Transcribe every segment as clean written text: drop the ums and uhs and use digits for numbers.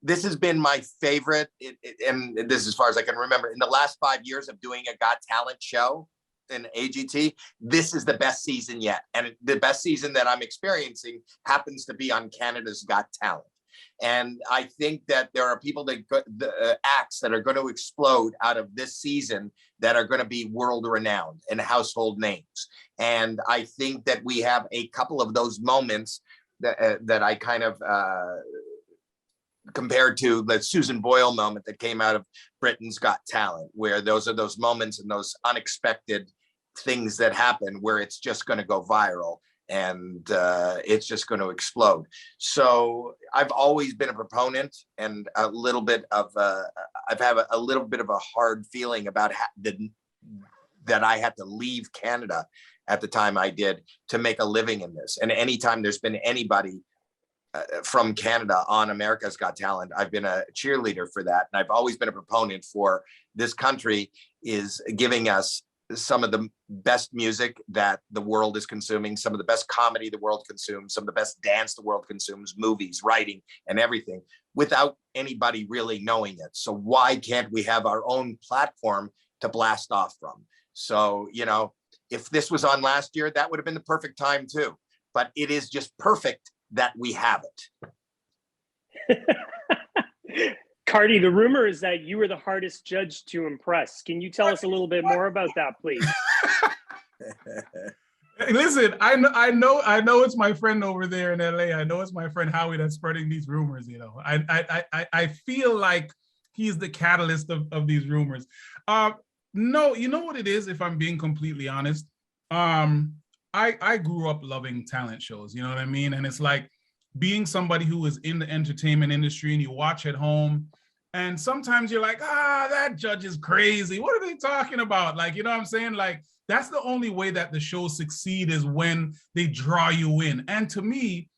this has been my favorite, and this is as far as I can remember, in the last 5 years of doing a Got Talent show in AGT, this is the best season yet. And the best season that I'm experiencing happens to be on Canada's Got Talent. And I think that there are people that the acts that are going to explode out of this season that are going to be world renowned and household names. And I think that we have a couple of those moments that I kind of compared to the Susan Boyle moment that came out of Britain's Got Talent, where those are those moments and those unexpected things that happen where it's just going to go viral and it's just going to explode. So I've always been a proponent, and a little bit of I've had a little bit of a hard feeling about that I had to leave Canada at the time I did to make a living in this. And anytime there's been anybody from Canada on America's Got Talent, I've been a cheerleader for that. And I've always been a proponent for this country is giving us some of the best music that the world is consuming, some of the best comedy the world consumes, some of the best dance the world consumes, movies, writing, and everything, without anybody really knowing it. So why can't we have our own platform to blast off from? So, you know, if this was on last year, that would have been the perfect time too. But it is just perfect that we have it. Cardi, the rumor is that you were the hardest judge to impress. Can you tell us a little bit more about that, please? Listen, I know it's my friend over there in LA. I know it's my friend Howie that's spreading these rumors. You know, I feel like he's the catalyst of these rumors. No, you know what it is, if I'm being completely honest? I grew up loving talent shows, you know what I mean? And it's like being somebody who is in the entertainment industry and you watch at home, and sometimes you're like, that judge is crazy. What are they talking about? Like, you know what I'm saying? Like, that's the only way that the shows succeed, is when they draw you in. And to me,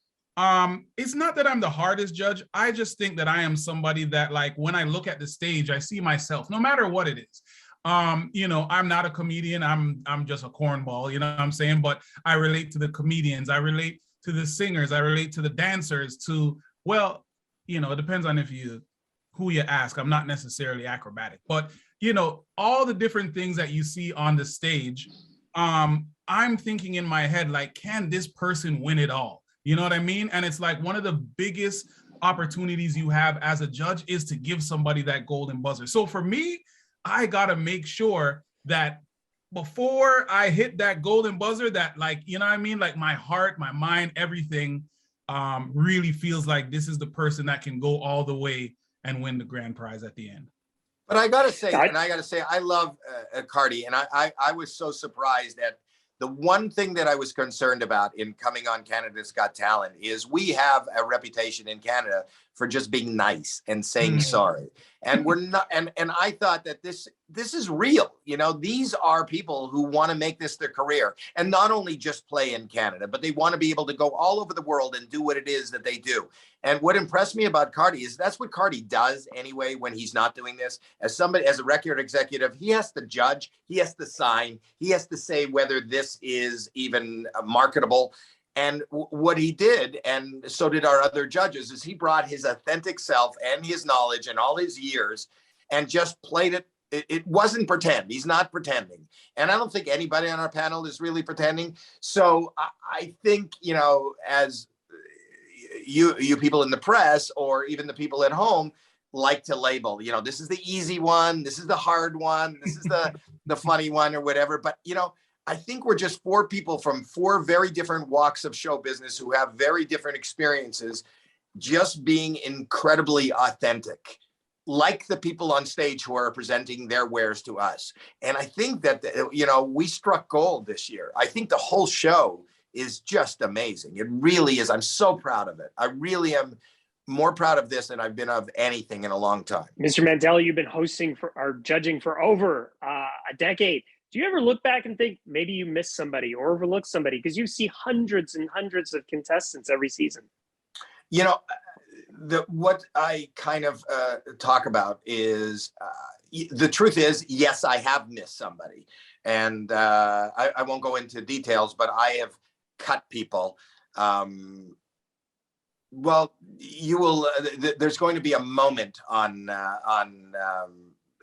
it's not that I'm the hardest judge. I just think that I am somebody that, like, when I look at the stage, I see myself, no matter what it is. You know, I'm not a comedian. I'm just a cornball, you know what I'm saying? But I relate to the comedians. I relate to the singers. I relate to the dancers, to, well, you know, it depends on who you ask. I'm not necessarily acrobatic, but, you know, all the different things that you see on the stage, I'm thinking in my head, like, can this person win it all? You know what I mean? And it's like one of the biggest opportunities you have as a judge is to give somebody that golden buzzer. So for me, I gotta make sure that before I hit that golden buzzer, that, like, you know what I mean? Like, my heart, my mind, everything really feels like this is the person that can go all the way and win the grand prize at the end. But I gotta say, I love Cardi, and I was so surprised at the one thing that I was concerned about in coming on Canada's Got Talent is we have a reputation in Canada for just being nice and saying sorry. And we're not, and I thought that this is real. You know, these are people who want to make this their career, and not only just play in Canada, but they want to be able to go all over the world and do what it is that they do. And what impressed me about Cardi is that's what Cardi does anyway when he's not doing this. As a record executive, he has to judge, he has to sign, he has to say whether this is even marketable. And what he did, and so did our other judges, is he brought his authentic self and his knowledge and all his years and just played it. It wasn't pretend. He's not pretending. And I don't think anybody on our panel is really pretending. So I think, you know, as you people in the press, or even the people at home, like to label, you know, this is the easy one, this is the hard one, this is the funny one, or whatever. But, you know, I think we're just four people from four very different walks of show business who have very different experiences, just being incredibly authentic, like the people on stage who are presenting their wares to us. And I think that, you know, we struck gold this year. I think the whole show is just amazing. It really is. I'm so proud of it. I really am more proud of this than I've been of anything in a long time. Mr. Mandel, you've been hosting or judging for over a decade. Do you ever look back and think maybe you missed somebody or overlooked somebody? Because you see hundreds and hundreds of contestants every season. You know, what I kind of talk about is the truth is, yes, I have missed somebody. And I won't go into details, but I have cut people Well, you will. There's going to be a moment on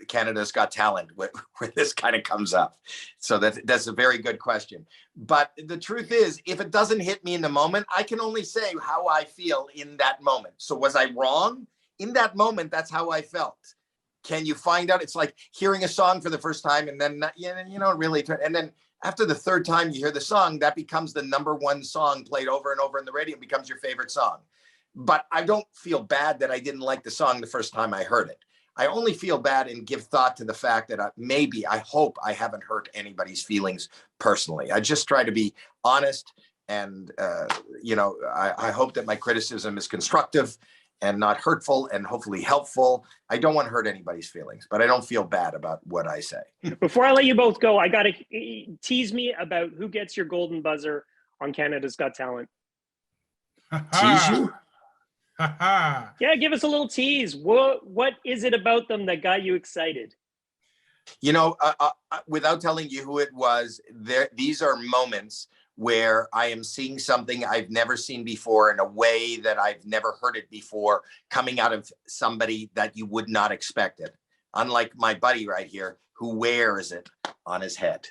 Canada's Got Talent where this kind of comes up. So that's a very good question. But the truth is, if it doesn't hit me in the moment, I can only say how I feel in that moment. So was I wrong? In that moment, that's how I felt. Can you find out? It's like hearing a song for the first time and then you know really, and then after the third time you hear the song, that becomes the #1 song played over and over in the radio. It becomes your favorite song. But I don't feel bad that I didn't like the song the first time I heard it. I only feel bad and give thought to the fact that I hope I haven't hurt anybody's feelings personally. I just try to be honest, and I hope that my criticism is constructive and not hurtful, and hopefully helpful. I don't want to hurt anybody's feelings, but I don't feel bad about what I say. Before I let you both go, I got to tease me about who gets your golden buzzer on Canada's Got Talent. Tease you? Yeah, give us a little tease. What is it about them that got you excited? You know, without telling you who it was, these are moments where I am seeing something I've never seen before in a way that I've never heard it before, coming out of somebody that you would not expect it. Unlike my buddy right here, who wears it on his head.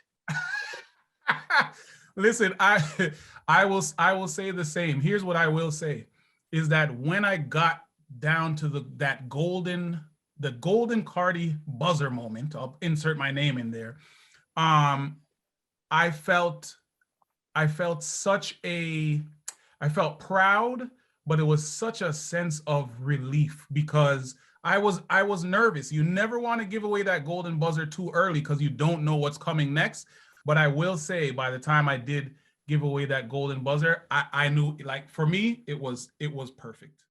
Listen, I will say the same. Here's what I will say, is that when I got down to the golden Cardi buzzer moment, I'll insert my name in there. I felt proud, but it was such a sense of relief because I was nervous. You never want to give away that golden buzzer too early because you don't know what's coming next. But I will say, by the time I did give away that golden buzzer, I knew, like, for me, it was perfect.